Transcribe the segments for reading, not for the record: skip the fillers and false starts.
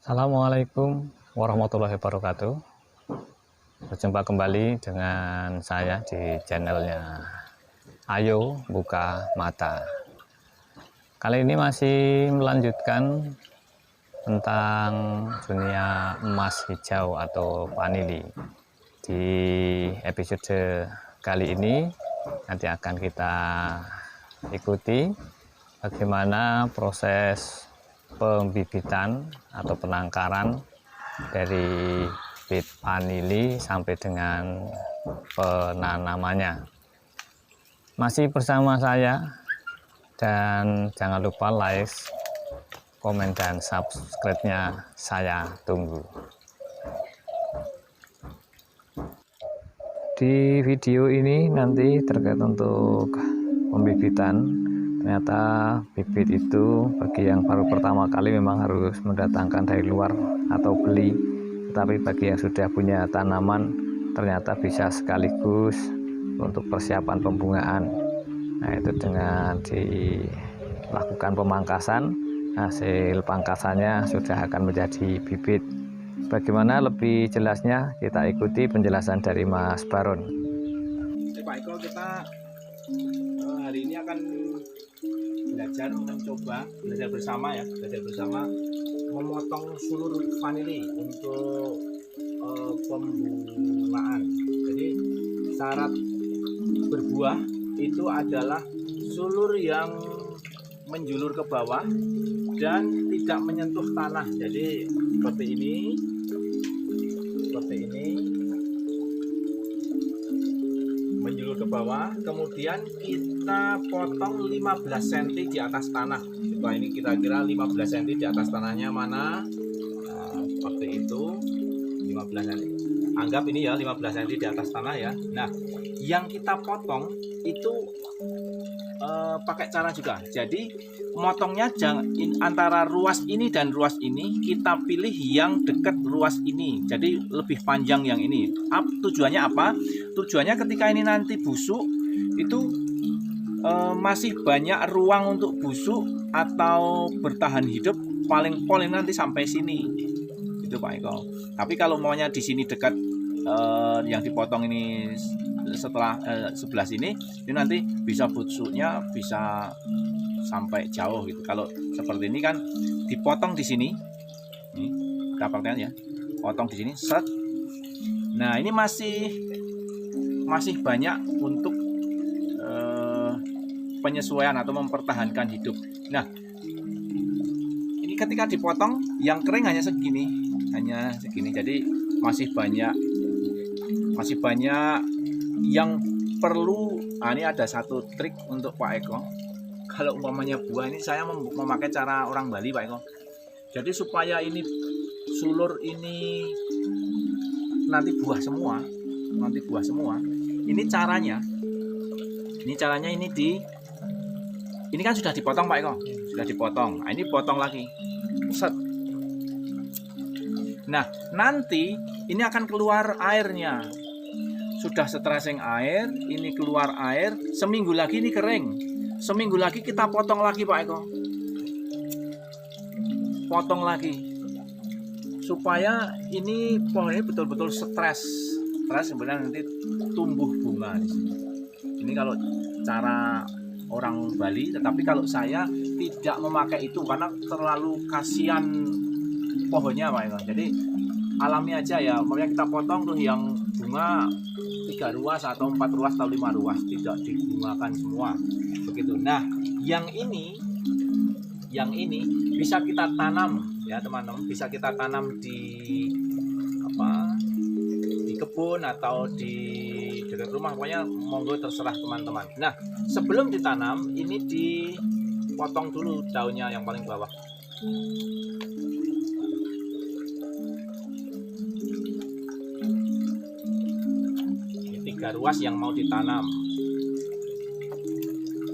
Assalamualaikum warahmatullahi wabarakatuh. Berjumpa kembali dengan saya di channelnya Ayo Buka Mata. Kali ini masih melanjutkan tentang dunia emas hijau atau vanili. Di episode kali ini nanti akan kita ikuti bagaimana proses pembibitan atau penangkaran dari bibit vanili sampai dengan penanamannya. Masih bersama saya, dan jangan lupa like, komen, dan subscribe-nya saya tunggu. Di video ini nanti terkait untuk pembibitan. Ternyata bibit itu bagi yang baru pertama kali memang harus mendatangkan dari luar atau beli, tetapi bagi yang sudah punya tanaman ternyata bisa sekaligus untuk persiapan pembungaan. Nah, itu dengan dilakukan pemangkasan, hasil pangkasannya sudah akan menjadi bibit. Bagaimana lebih jelasnya, kita ikuti penjelasan dari Mas Baron. Pak Eko, kita hari ini akan belajar bersama memotong sulur vanili untuk pembungaan. Jadi syarat berbuah itu adalah sulur yang menjulur ke bawah dan tidak menyentuh tanah. Jadi seperti ini menjulur ke bawah, kemudian kita potong 15 cm di atas tanah. Coba ini kira-kira 15 cm di atas tanahnya mana? Nah, seperti itu, 15 cm. Anggap ini ya 15 cm di atas tanah ya. Nah, yang kita potong itu pakai cara juga. Jadi motongnya jangan antara ruas ini dan ruas ini, kita pilih yang dekat ruas ini. Jadi lebih panjang yang ini. Tujuannya apa? Tujuannya ketika ini nanti busuk itu masih banyak ruang untuk busuk atau bertahan hidup, paling nanti sampai sini. Itu Pak Eko. Tapi kalau maunya di sini dekat yang dipotong ini setelah sebelah sini, ini nanti bisa busuknya bisa sampai jauh gitu. Kalau seperti ini kan dipotong di sini, nih kita perhatikan ya, potong di sini, set. Nah ini masih banyak untuk penyesuaian atau mempertahankan hidup. Nah ini ketika dipotong yang kering hanya segini. Jadi masih banyak yang perlu. Ini ada satu trik untuk Pak Eko. Kalau umpamanya buah ini saya memakai cara orang Bali Pak Eko. Jadi supaya ini sulur ini nanti buah semua. Ini caranya ini kan sudah dipotong Pak Eko. Sudah dipotong. Nah, ini potong lagi. Set. Nah, nanti ini akan keluar airnya. Sudah stressing air, ini keluar air, seminggu lagi ini kering. Seminggu lagi kita potong lagi Pak Eko. Potong lagi. Supaya ini pohon ini betul-betul stres sebenarnya nanti tumbuh bunga di sini. Ini kalau cara orang Bali, tetapi kalau saya tidak memakai itu karena terlalu kasihan pohonnya Pak Eko. Jadi alami aja ya, makanya kita potong tuh yang bunga 3 ruas atau 4 ruas atau 5 ruas, tidak dibungakan semua begitu. Nah yang ini bisa kita tanam ya teman-teman, bisa kita tanam di kebun atau di dekat rumah, pokoknya monggo terserah teman-teman. Nah sebelum ditanam ini dipotong dulu daunnya yang paling bawah. Ini 3 ruas yang mau ditanam.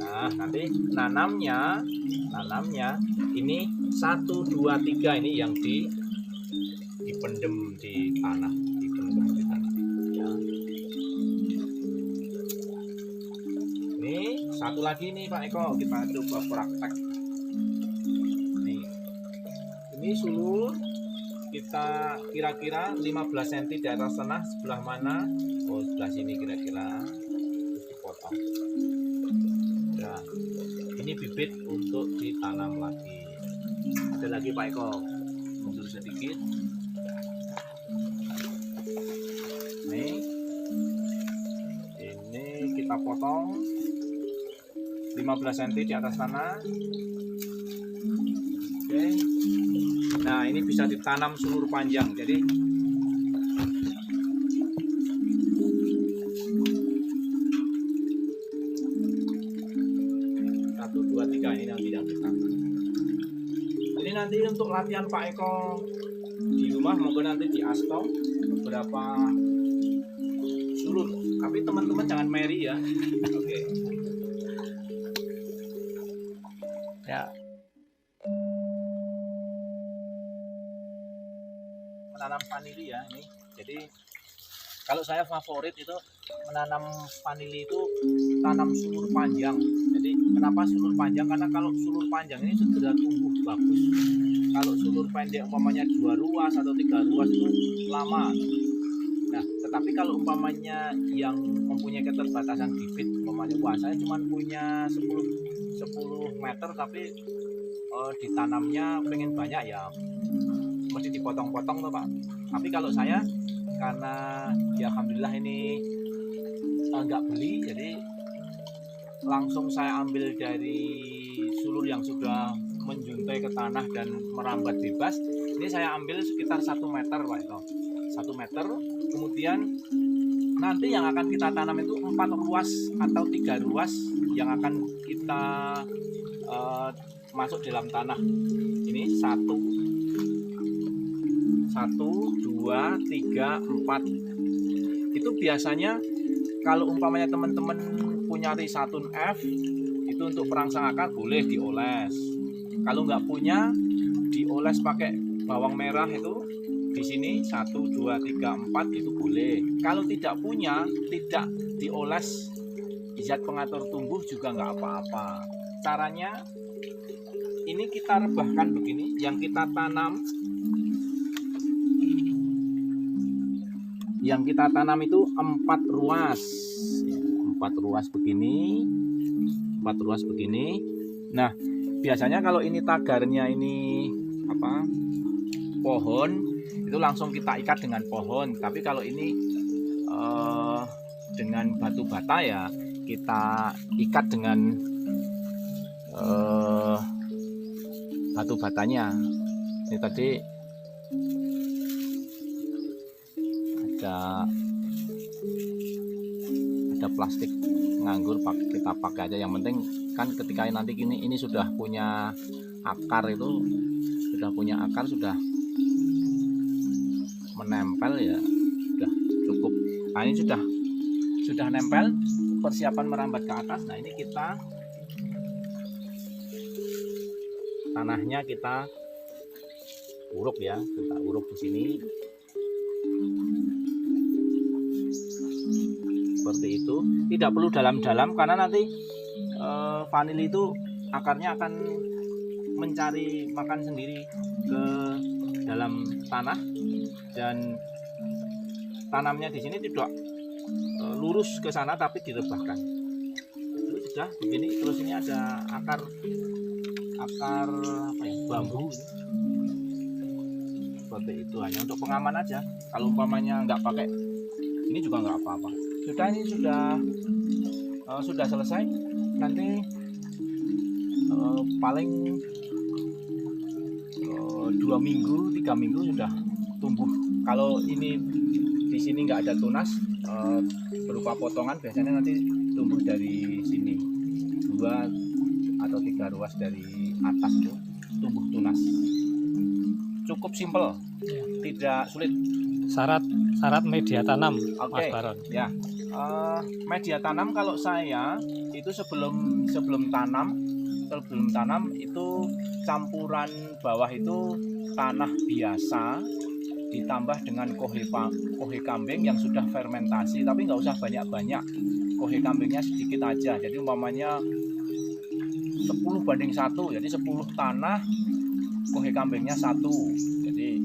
Nah nanti nanamnya ini 1, 2, 3 ini yang dipendem di tanah. Ya. Ini satu lagi nih Pak Eko, kita coba praktek. Nih, ini sulur kita kira-kira 15 cm di atas tanah. Sebelah mana? Oh, sebelah sini kira-kira. Terus dipotong. Nah, ini bibit untuk ditanam lagi. Ada lagi Pak Eko, mundur sedikit. Nih, ini kita potong 15 cm di atas tanah. Oke. Nah, ini bisa ditanam seluruh panjang. Jadi 1, 2, 3 ini nanti yang ditanam. Ini nanti untuk latihan Pak Eko di rumah, monggo nanti di asto beberapa sulur. Tapi teman-teman jangan meri ya. Oke. Ya. Menanam vanili ya ini. Jadi kalau saya favorit itu menanam vanili itu tanam sulur panjang. Jadi kenapa sulur panjang? Karena kalau sulur panjang ini segera tumbuh bagus. Kalau sulur pendek umpamanya 2 ruas atau 3 ruas itu lama. Nah, tetapi kalau umpamanya yang mempunyai keterbatasan bibit, umpamanya wah saya cuma punya 10 meter tapi ditanamnya pengen banyak ya mesti dipotong-potong tuh Pak. Tapi kalau saya karena ya alhamdulillah ini nggak beli, jadi langsung saya ambil dari sulur yang sudah menjuntai ke tanah dan merambat bebas. Ini saya ambil sekitar 1 meter Pak itu. 1 meter, kemudian nanti yang akan kita tanam itu 4 ruas atau 3 ruas yang akan kita masuk dalam tanah. Ini 1, 2, 3, 4. Itu biasanya kalau umpamanya teman-teman punya risatun F itu untuk perangsang akar boleh dioles. Kalau nggak punya, dioles pakai bawang merah itu di sini 1, 2, 3, 4 itu boleh. Kalau tidak punya, tidak dioles zat pengatur tumbuh juga nggak apa-apa. Caranya ini kita rebahkan begini, yang kita tanam itu 4 ruas. 4 ruas begini. 4 ruas begini. Nah, biasanya kalau ini tagarnya ini apa? Pohon, itu langsung kita ikat dengan pohon. Tapi kalau ini dengan batu bata ya kita ikat dengan batu batanya. Ini tadi ada plastik nganggur, kita pakai aja. Yang penting kan ketika nanti ini sudah punya akar, itu sudah punya akar, sudah menempel ya sudah cukup. Nah, ini sudah nempel, persiapan merambat ke atas. Nah, ini kita tanahnya kita uruk ya, kita uruk di sini seperti itu. Tidak perlu dalam-dalam karena nanti vanili itu akarnya akan mencari makan sendiri ke dalam tanah, dan tanamnya di sini tidak lurus ke sana tapi direbahkan. Itu sudah begini. Terus ini ada akar apa ya, bambu seperti itu, hanya untuk pengaman aja. Kalau umpamanya nggak pakai ini juga nggak apa-apa. Ini sudah selesai. Nanti paling 2 minggu 3 minggu sudah tumbuh. Kalau ini di sini nggak ada tunas berupa potongan, biasanya nanti tumbuh dari sini 2 atau 3 ruas dari atas itu tumbuh tunas. Cukup simpel, tidak sulit. Syarat media tanam, Mas Oke. Baron. Ya, media tanam kalau saya itu sebelum tanam itu campuran bawah itu tanah biasa ditambah dengan kohe kambing yang sudah fermentasi, tapi nggak usah banyak-banyak. Kohe kambingnya sedikit aja. Jadi umpamanya 10:1, jadi 10 tanah, kohe kambingnya 1. Jadi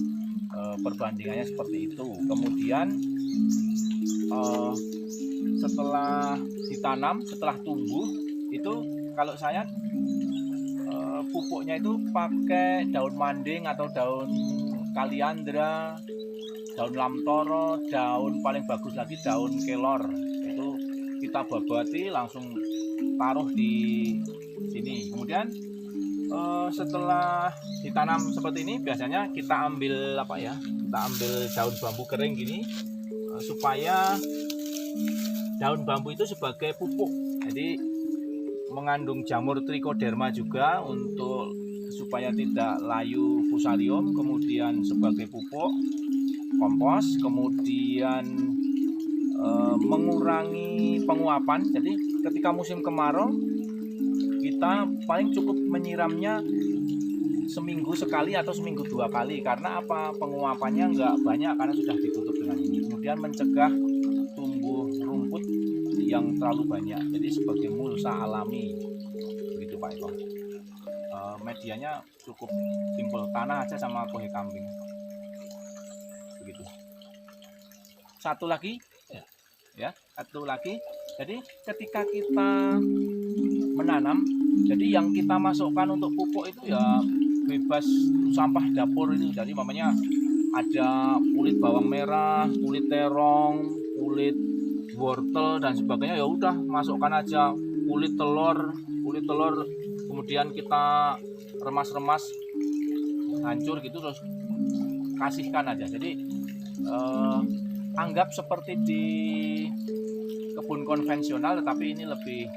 perbandingannya seperti itu. Kemudian setelah ditanam, setelah tumbuh itu kalau saya pupuknya itu pakai daun manding atau daun kaliandra, daun lamtoro, daun paling bagus lagi daun kelor. Itu kita babati langsung taruh di sini. Kemudian setelah ditanam seperti ini biasanya kita ambil kita ambil daun bambu kering gini supaya daun bambu itu sebagai pupuk. Jadi mengandung jamur trichoderma juga untuk supaya tidak layu fusarium, kemudian sebagai pupuk kompos, kemudian mengurangi penguapan. Jadi ketika musim kemarau kita paling cukup menyiramnya seminggu sekali atau seminggu 2 kali. Karena apa? Penguapannya nggak banyak karena sudah ditutup dengan ini. Kemudian mencegah tumbuh rumput yang terlalu banyak. Jadi sebagai mulsa alami, begitu Pak Eko. Medianya cukup simpel, tanah aja sama kohe kambing. Begitu. Satu lagi, satu lagi. Jadi ketika kita menanam, jadi yang kita masukkan untuk pupuk itu ya bebas sampah dapur itu. Jadi mamanya ada kulit bawang merah, kulit terong, kulit wortel dan sebagainya, ya udah masukkan aja. Kulit telur, kemudian kita remas-remas hancur gitu terus kasihkan aja. Jadi anggap seperti di kebun konvensional, tetapi ini lebih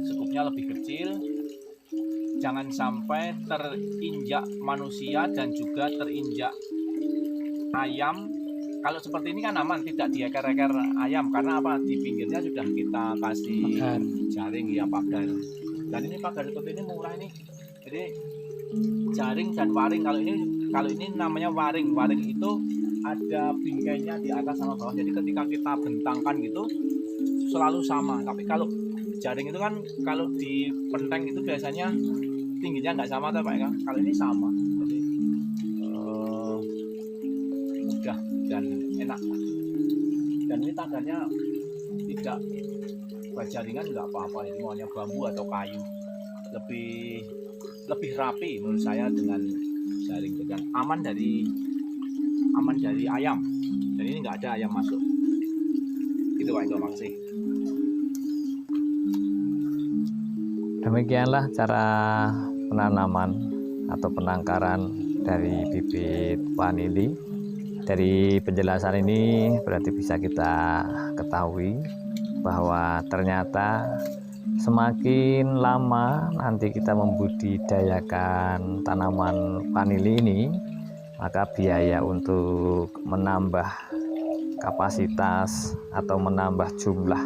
skupnya lebih kecil. Jangan sampai terinjak manusia dan juga terinjak ayam. Kalau seperti ini kan aman, tidak dieker-eker ayam karena apa? Di pinggirnya sudah kita kasih jaring ya, pagar. Dan ini pagar seperti ini murah ini. Jadi jaring dan waring. Kalau ini namanya waring. Waring itu ada bingkainya di atas sama bawah. Jadi ketika kita bentangkan gitu selalu sama. Tapi kalau jaring itu kan kalau di penteng itu biasanya tingginya nggak sama, Pak ya. Kalau ini sama. Jadi mudah dan enak. Dan ini tangganya tidak jaringan, nggak apa-apa. Ini maunya bambu atau kayu. Lebih rapi menurut saya dengan jaring, dan aman dari ayam. Dan ini nggak ada ayam masuk. Itu Pak Eko, makasih. Demikianlah cara penanaman atau penangkaran dari bibit vanili. Dari penjelasan ini berarti bisa kita ketahui bahwa ternyata semakin lama nanti kita membudidayakan tanaman vanili ini, maka biaya untuk menambah kapasitas atau menambah jumlah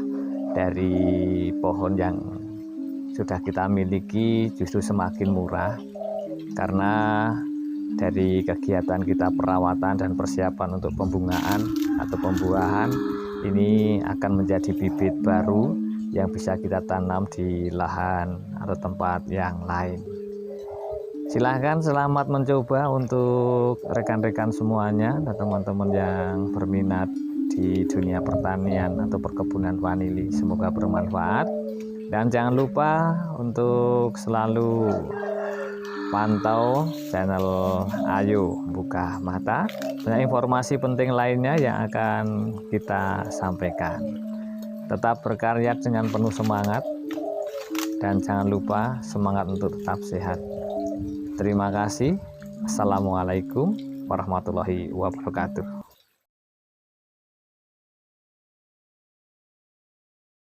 dari pohon yang sudah kita miliki justru semakin murah, karena dari kegiatan kita perawatan dan persiapan untuk pembungaan atau pembuahan ini akan menjadi bibit baru yang bisa kita tanam di lahan atau tempat yang lain. Silahkan selamat mencoba untuk rekan-rekan semuanya dan teman-teman yang berminat di dunia pertanian atau perkebunan vanili. Semoga bermanfaat. Dan jangan lupa untuk selalu pantau channel Ayo Buka Mata. Banyak informasi penting lainnya yang akan kita sampaikan. Tetap berkarya dengan penuh semangat. Dan jangan lupa semangat untuk tetap sehat. Terima kasih. Assalamualaikum warahmatullahi wabarakatuh.